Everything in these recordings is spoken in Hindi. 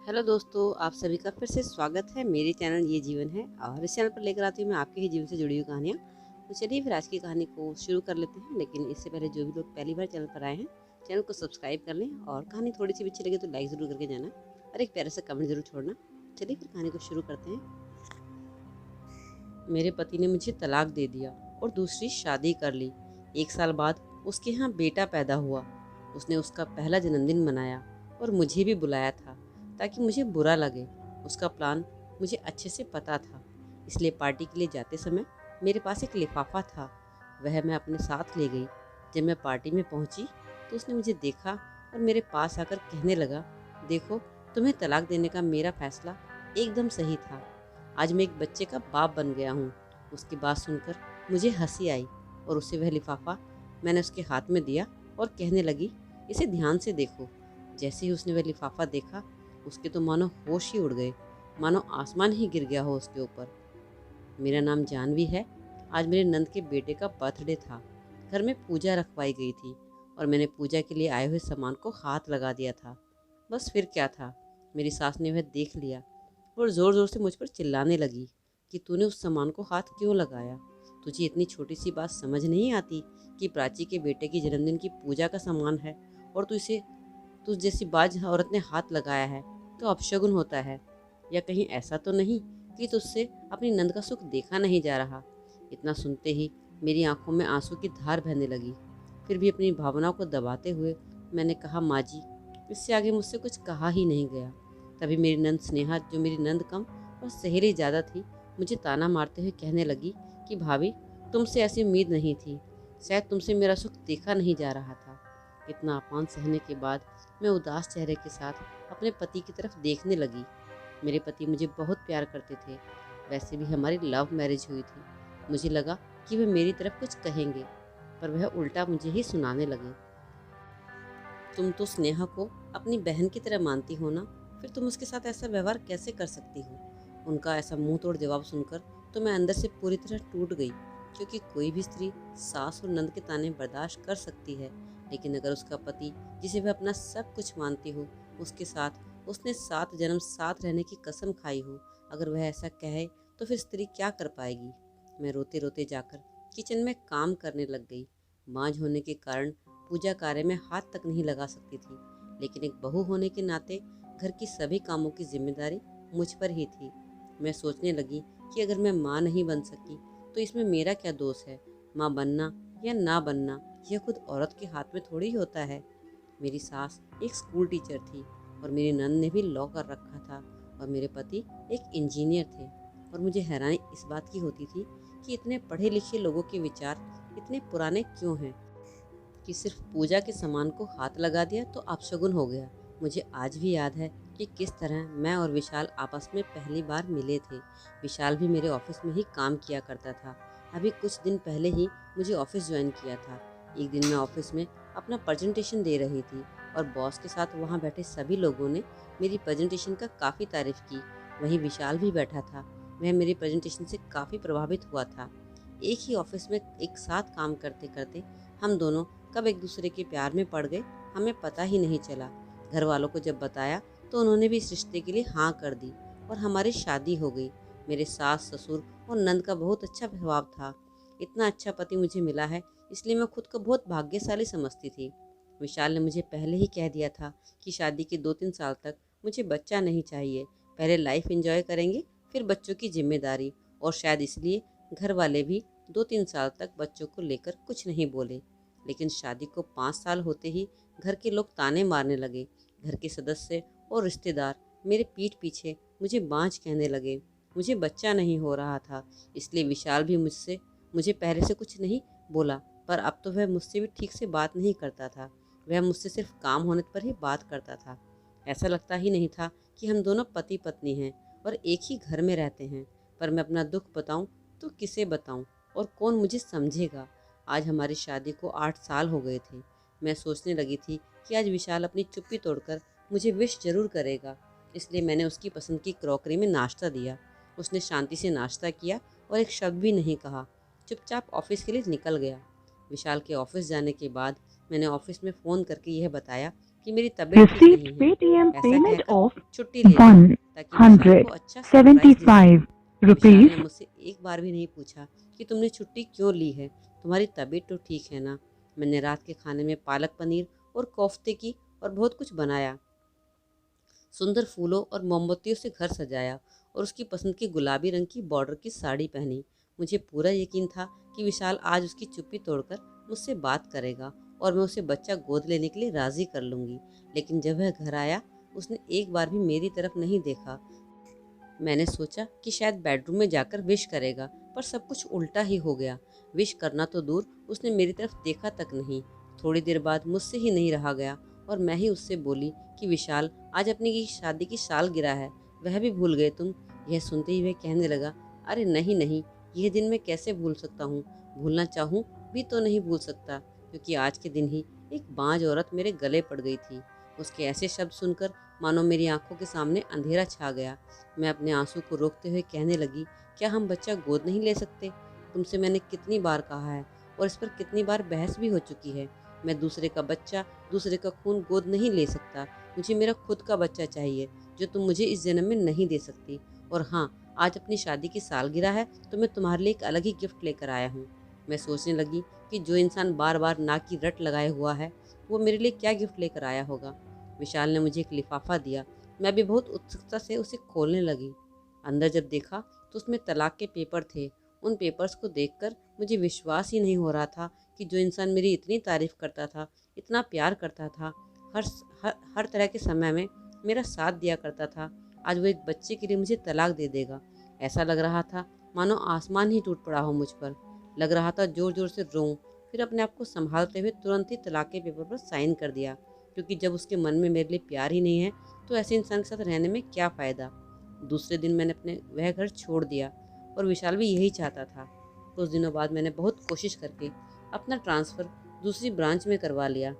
हेलो दोस्तों, आप सभी का फिर से स्वागत है। मेरे चैनल ये जीवन है और इस चैनल पर लेकर आती हूँ मैं आपके ही जीवन से जुड़ी हुई कहानियाँ। तो चलिए फिर आज की कहानी को शुरू कर लेते हैं। लेकिन इससे पहले जो भी लोग पहली बार चैनल पर आए हैं, चैनल को सब्सक्राइब कर लें और कहानी थोड़ी सी भी अच्छी लगे तो लाइक ज़रूर करके जाना और एक प्यारा सा कमेंट ज़रूर छोड़ना। चलिए फिर कहानी को शुरू करते हैं। मेरे पति ने मुझे तलाक दे दिया और दूसरी शादी कर ली। 1 साल बाद उसके यहाँ बेटा पैदा हुआ। उसने उसका पहला जन्मदिन मनाया और मुझे भी बुलाया था ताकि मुझे बुरा लगे। उसका प्लान मुझे अच्छे से पता था, इसलिए पार्टी के लिए जाते समय मेरे पास एक लिफाफा था। वह मैं अपने साथ ले गई। जब मैं पार्टी में पहुंची तो उसने मुझे देखा और मेरे पास आकर कहने लगा, देखो, तुम्हें तलाक देने का मेरा फैसला एकदम सही था। आज मैं एक बच्चे का बाप बन गया हूँ। उसकी बात सुनकर मुझे हंसी आई और उसे वह लिफाफा मैंने उसके हाथ में दिया और कहने लगी, इसे ध्यान से देखो। जैसे ही उसने वह लिफाफा देखा, उसके तो मानो होश ही उड़ गए, मानो आसमान ही गिर गया हो उसके ऊपर। मेरा नाम जानवी है। आज मेरे नंद के बेटे का बर्थडे था। घर में पूजा रखवाई गई थी और मैंने पूजा के लिए आए हुए सामान को हाथ लगा दिया था। बस फिर क्या था, मेरी सास ने वह देख लिया और ज़ोर ज़ोर से मुझ पर चिल्लाने लगी कि तूने उस सामान को हाथ क्यों लगाया। तुझे इतनी छोटी सी बात समझ नहीं आती कि प्राची के बेटे की जन्मदिन की पूजा का सामान है और तुझ जैसी बाज औरत ने हाथ लगाया है तो अपशगुन होता है। या कहीं ऐसा तो नहीं कि तुझसे अपनी नंद का सुख देखा नहीं जा रहा। इतना सुनते ही मेरी आंखों में आंसू की धार बहने लगी। फिर भी अपनी भावनाओं को दबाते हुए मैंने कहा, माँ जी, इससे आगे मुझसे कुछ कहा ही नहीं गया। तभी मेरी नंद स्नेहा, जो मेरी नंद कम और सहेली ज़्यादा थी, मुझे ताना मारते हुए कहने लगी कि भाभी, तुमसे ऐसी उम्मीद नहीं थी। शायद तुमसे मेरा सुख देखा नहीं जा रहा था। इतना अपमान सहने के बाद मैं उदास चेहरे के साथ अपने पति की तरफ देखने लगी। मेरे पति मुझे बहुत प्यार करते थे। वैसे भी हमारी लव मैरिज हुई थी। मुझे लगा कि वे मेरी तरफ कुछ कहेंगे, पर वह उल्टा मुझे ही सुनाने लगे। तुम तो स्नेहा को अपनी बहन की तरह मानती हो ना, फिर तुम उसके साथ ऐसा व्यवहार कैसे कर सकती हो। उनका ऐसा मुंह तोड़ जवाब सुनकर तो मैं अंदर से पूरी तरह टूट गई, क्योंकि कोई भी स्त्री सास और नंद के ताने बर्दाश्त कर सकती है, लेकिन अगर उसका पति, जिसे वह अपना सब कुछ मानती हो, उसके साथ उसने 7 जन्म साथ रहने की कसम खाई हो, अगर वह ऐसा कहे तो फिर स्त्री क्या कर पाएगी। मैं रोते रोते जाकर किचन में काम करने लग गई। मांझ होने के कारण पूजा कार्य में हाथ तक नहीं लगा सकती थी, लेकिन एक बहू होने के नाते घर की सभी कामों की जिम्मेदारी मुझ पर ही थी। मैं सोचने लगी कि अगर मैं माँ नहीं बन सकी तो इसमें मेरा क्या दोष है। माँ बनना या ना बनना यह खुद औरत के हाथ में थोड़ी होता है। मेरी सास एक स्कूल टीचर थी और मेरी नंद ने भी लॉ कर रखा था और मेरे पति एक इंजीनियर थे। और मुझे हैरानी इस बात की होती थी कि इतने पढ़े लिखे लोगों के विचार इतने पुराने क्यों हैं कि सिर्फ पूजा के सामान को हाथ लगा दिया तो अपशगुन हो गया। मुझे आज भी याद है कि किस तरह मैं और विशाल आपस में पहली बार मिले थे। विशाल भी मेरे ऑफिस में ही काम किया करता था। अभी कुछ दिन पहले ही मुझे ऑफिस ज्वाइन किया था। एक दिन मैं ऑफिस में अपना प्रेजेंटेशन दे रही थी और बॉस के साथ वहाँ बैठे सभी लोगों ने मेरी प्रेजेंटेशन का काफ़ी तारीफ की। वहीं विशाल भी बैठा था। वह मेरी प्रेजेंटेशन से काफ़ी प्रभावित हुआ था। एक ही ऑफिस में एक साथ काम करते करते हम दोनों कब एक दूसरे के प्यार में पड़ गए, हमें पता ही नहीं चला। घर वालों को जब बताया तो उन्होंने भी इस रिश्ते के लिए हाँ कर दी और हमारी शादी हो गई। मेरे सास, ससुर और नंद का बहुत अच्छा व्यवहार था। इतना अच्छा पति मुझे मिला है, इसलिए मैं खुद को बहुत भाग्यशाली समझती थी। विशाल ने मुझे पहले ही कह दिया था कि शादी के 2-3 साल तक मुझे बच्चा नहीं चाहिए। पहले लाइफ एंजॉय करेंगे, फिर बच्चों की जिम्मेदारी। और शायद इसलिए घर वाले भी 2-3 साल तक बच्चों को लेकर कुछ नहीं बोले। लेकिन शादी को 5 साल होते ही घर के लोग ताने मारने लगे। घर के सदस्य और रिश्तेदार मेरे पीठ पीछे मुझे बांझ कहने लगे। मुझे बच्चा नहीं हो रहा था, इसलिए विशाल भी मुझे पहले से कुछ नहीं बोला, पर अब तो वह मुझसे भी ठीक से बात नहीं करता था। वह मुझसे सिर्फ काम होने पर ही बात करता था। ऐसा लगता ही नहीं था कि हम दोनों पति पत्नी हैं और एक ही घर में रहते हैं। पर मैं अपना दुख बताऊं तो किसे बताऊं और कौन मुझे समझेगा। आज हमारी शादी को 8 साल हो गए थे। मैं सोचने लगी थी कि आज विशाल अपनी चुप्पी तोड़कर मुझे विश जरूर करेगा, इसलिए मैंने उसकी पसंद की क्रॉकरी में नाश्ता दिया। उसने शांति से नाश्ता किया और एक शब्द भी नहीं कहा, चुपचाप ऑफिस के लिए निकल गया। विशाल के ऑफिस जाने के बाद मैंने ऑफिस में फ़ोन करके यह बताया कि मेरी तबीयत ठीक Received नहीं है। Paytm ऐसा payment कहकर of छुट्टी ले ली ताकि विशाल को अच्छा सरप्राइज दे सकूं। 175 विशाल rupees. ने मुझसे एक बार भी नहीं पूछा कि तुमने छुट्टी क्यों ली है, तुम्हारी तबीयत तो ठीक है ना। मैंने रात के खाने में पालक पनीर और कोफ्ते की और बहुत कुछ बनाया, सुंदर फूलों और मोमबत्तियों से घर सजाया और उसकी पसंद की गुलाबी रंग की बॉर्डर की साड़ी पहनी। मुझे पूरा यकीन था कि विशाल आज उसकी चुप्पी तोड़कर मुझसे बात करेगा और मैं उसे बच्चा गोद लेने के लिए राजी कर लूँगी। लेकिन जब वह घर आया, उसने एक बार भी मेरी तरफ नहीं देखा। मैंने सोचा कि शायद बेडरूम में जाकर विश करेगा, पर सब कुछ उल्टा ही हो गया। विश करना तो दूर, उसने मेरी तरफ देखा तक नहीं। थोड़ी देर बाद मुझसे ही नहीं रहा गया और मैं ही उससे बोली कि विशाल, आज अपनी की शादी की सालगिरह है, वह भी भूल गए तुम। यह सुनते ही वह कहने लगा, अरे नहीं नहीं, यह दिन मैं कैसे भूल सकता हूँ। भूलना चाहूँ भी तो नहीं भूल सकता, क्योंकि आज के दिन ही एक बांझ औरत मेरे गले पड़ गई थी। उसके ऐसे शब्द सुनकर मानो मेरी आंखों के सामने अंधेरा छा गया। मैं अपने आंसू को रोकते हुए कहने लगी, क्या हम बच्चा गोद नहीं ले सकते? तुमसे मैंने कितनी बार कहा है और इस पर कितनी बार बहस भी हो चुकी है। मैं दूसरे का बच्चा, दूसरे का खून गोद नहीं ले सकता। मुझे मेरा खुद का बच्चा चाहिए, जो तुम मुझे इस जन्म में नहीं दे सकती। और हाँ, आज अपनी शादी की सालगिरह है तो मैं तुम्हारे लिए एक अलग ही गिफ्ट लेकर आया हूँ। मैं सोचने लगी कि जो इंसान बार बार नाक की रट लगाए हुआ है, वो मेरे लिए क्या गिफ्ट लेकर आया होगा। विशाल ने मुझे एक लिफाफा दिया। मैं भी बहुत उत्सुकता से उसे खोलने लगी। अंदर जब देखा तो उसमें तलाक के पेपर थे। उन पेपर्स को देखकर मुझे विश्वास ही नहीं हो रहा था कि जो इंसान मेरी इतनी तारीफ करता था, इतना प्यार करता था, हर हर तरह के समय में मेरा साथ दिया करता था, आज वो एक बच्चे के लिए मुझे तलाक दे देगा। ऐसा लग रहा था मानो आसमान ही टूट पड़ा हो मुझ पर। लग रहा था जोर जोर से रोऊं। फिर अपने आप को संभालते हुए तुरंत ही तलाक के पेपर पर साइन कर दिया, क्योंकि जब उसके मन में मेरे लिए प्यार ही नहीं है तो ऐसे इंसान के साथ रहने में क्या फ़ायदा। दूसरे दिन मैंने अपने वह घर छोड़ दिया और विशाल भी यही चाहता था। कुछ दिनों बाद मैंने बहुत कोशिश करके अपना ट्रांसफ़र दूसरी ब्रांच में करवा लिया,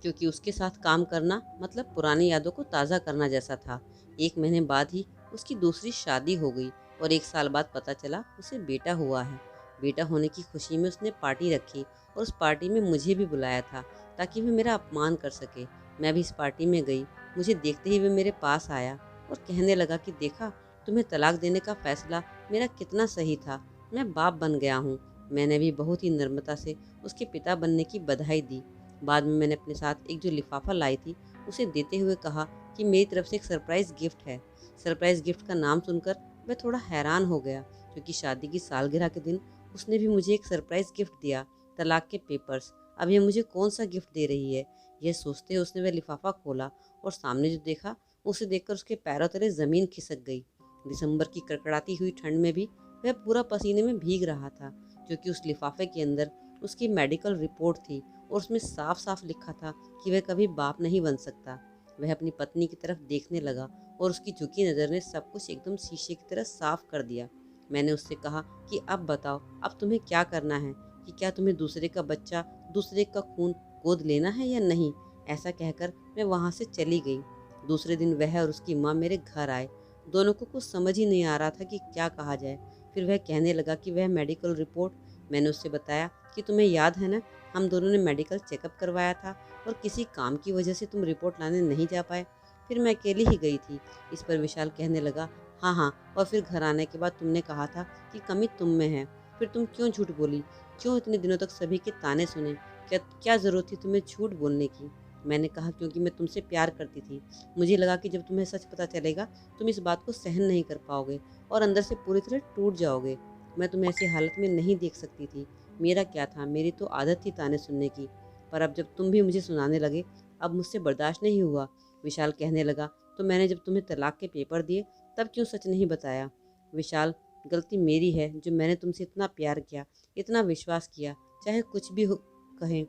क्योंकि उसके साथ काम करना मतलब पुरानी यादों को ताज़ा करना जैसा था। 1 महीने बाद ही उसकी दूसरी शादी हो गई और 1 साल बाद पता चला उसे बेटा हुआ है। बेटा होने की खुशी में उसने पार्टी रखी और उस पार्टी में मुझे भी बुलाया था, ताकि वह मेरा अपमान कर सके। मैं भी इस पार्टी में गई। मुझे देखते ही वह मेरे पास आया और कहने लगा कि देखा, तुम्हें तलाक देने का फैसला मेरा कितना सही था। मैं बाप बन गया हूँ। मैंने भी बहुत ही नम्रता से उसके पिता बनने की बधाई दी। बाद में मैंने अपने साथ एक जो लिफाफा लाई थी उसे देते हुए कहा कि मेरी तरफ से एक सरप्राइज़ गिफ्ट है। सरप्राइज़ गिफ्ट का नाम सुनकर मैं थोड़ा हैरान हो गया, क्योंकि शादी की सालगिरह के दिन उसने भी मुझे एक सरप्राइज़ गिफ्ट दिया, तलाक के पेपर्स। अब ये मुझे कौन सा गिफ्ट दे रही है? यह सोचते हुए उसने वह लिफाफा खोला और सामने जो देखा, उसे देखकर उसके पैरों तले ज़मीन खिसक गई। दिसंबर की कड़कड़ाती हुई ठंड में भी वह पूरा पसीने में भीग रहा था, क्योंकि उस लिफाफे के अंदर उसकी मेडिकल रिपोर्ट थी और उसमें साफ साफ लिखा था कि वह कभी बाप नहीं बन सकता। वह अपनी पत्नी की तरफ देखने लगा और उसकी झुकी नज़र ने सब कुछ एकदम शीशे की तरह साफ कर दिया। मैंने उससे कहा कि अब बताओ, अब तुम्हें क्या करना है, कि क्या तुम्हें दूसरे का बच्चा, दूसरे का खून गोद लेना है या नहीं। ऐसा कहकर मैं वहाँ से चली गई। दूसरे दिन वह और उसकी माँ मेरे घर आए। दोनों को कुछ समझ ही नहीं आ रहा था कि क्या कहा जाए। फिर वह कहने लगा कि वह मेडिकल रिपोर्ट, मैंने उससे बताया कि तुम्हें याद है ना, हम दोनों ने मेडिकल चेकअप करवाया था और किसी काम की वजह से तुम रिपोर्ट लाने नहीं जा पाए। फिर मैं अकेली ही गई थी। इस पर विशाल कहने लगा, हाँ हाँ, और फिर घर आने के बाद तुमने कहा था कि कमी तुम में है। फिर तुम क्यों झूठ बोली? क्यों इतने दिनों तक सभी के ताने सुने? क्या क्या ज़रूरत थी तुम्हें झूठ बोलने की? मैंने कहा, क्योंकि मैं तुमसे प्यार करती थी। मुझे लगा कि जब तुम्हें सच पता चलेगा तुम इस बात को सहन नहीं कर पाओगे और अंदर से पूरी तरह टूट जाओगे। मैं तुम्हें ऐसी हालत में नहीं देख सकती थी। मेरा क्या था, मेरी तो आदत थी ताने सुनने की। पर अब जब तुम भी मुझे सुनाने लगे, अब मुझसे बर्दाश्त नहीं हुआ। विशाल कहने लगा, तो मैंने जब तुम्हें तलाक के पेपर दिए तब क्यों सच नहीं बताया? विशाल, गलती मेरी है जो मैंने तुमसे इतना प्यार किया, इतना विश्वास किया। चाहे कुछ भी हो कहें,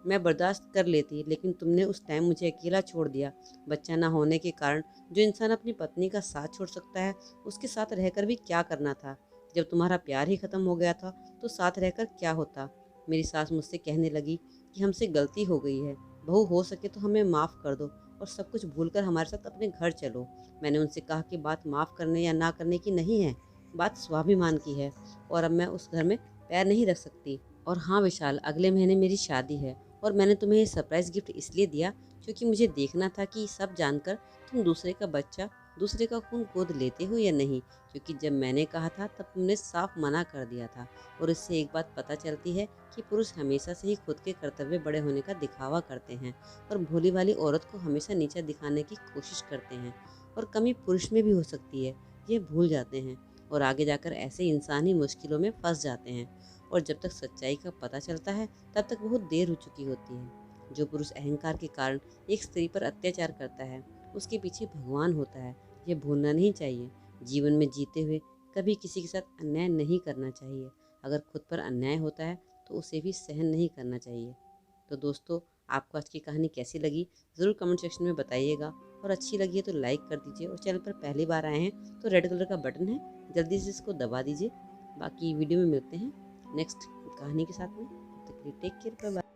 मैं बर्दाश्त कर लेती, लेकिन तुमने उस टाइम मुझे अकेला छोड़ दिया। बच्चा ना होने के कारण जो इंसान अपनी पत्नी का साथ छोड़ सकता है, उसके साथ रहकर भी क्या करना था? जब तुम्हारा प्यार ही ख़त्म हो गया था तो साथ रहकर क्या होता? मेरी सास मुझसे कहने लगी कि हमसे गलती हो गई है, बहू हो सके तो हमें माफ़ कर दो और सब कुछ भूलकर हमारे साथ अपने घर चलो। मैंने उनसे कहा कि बात माफ़ करने या ना करने की नहीं है, बात स्वाभिमान की है और अब मैं उस घर में पैर नहीं रख सकती। और हाँ विशाल, अगले महीने मेरी शादी है और मैंने तुम्हें ये सरप्राइज़ गिफ्ट इसलिए दिया क्योंकि मुझे देखना था कि सब जानकर तुम दूसरे का बच्चा, दूसरे का खून गोद लेते हो या नहीं। क्योंकि जब मैंने कहा था तब तुमने साफ मना कर दिया था। और इससे एक बात पता चलती है कि पुरुष हमेशा से ही खुद के कर्तव्य बड़े होने का दिखावा करते हैं और भोली वाली औरत को हमेशा नीचा दिखाने की कोशिश करते हैं। और कमी पुरुष में भी हो सकती है, ये भूल जाते हैं और आगे जाकर ऐसे इंसान ही मुश्किलों में फंस जाते हैं। और जब तक सच्चाई का पता चलता है तब तक बहुत देर हो चुकी होती है। जो पुरुष अहंकार के कारण एक स्त्री पर अत्याचार करता है, उसके पीछे भगवान होता है, ये भूलना नहीं चाहिए। जीवन में जीते हुए कभी किसी के साथ अन्याय नहीं करना चाहिए। अगर खुद पर अन्याय होता है तो उसे भी सहन नहीं करना चाहिए। तो दोस्तों, आपको आज की कहानी कैसी लगी ज़रूर कमेंट सेक्शन में बताइएगा। और अच्छी लगी है तो लाइक कर दीजिए, और चैनल पर पहली बार आए हैं तो रेड कलर का बटन है, जल्दी से इसको दबा दीजिए। बाकी वीडियो में मिलते हैं नेक्स्ट कहानी के साथ में। तब तक के लिए टेक केयर, बाय बाय।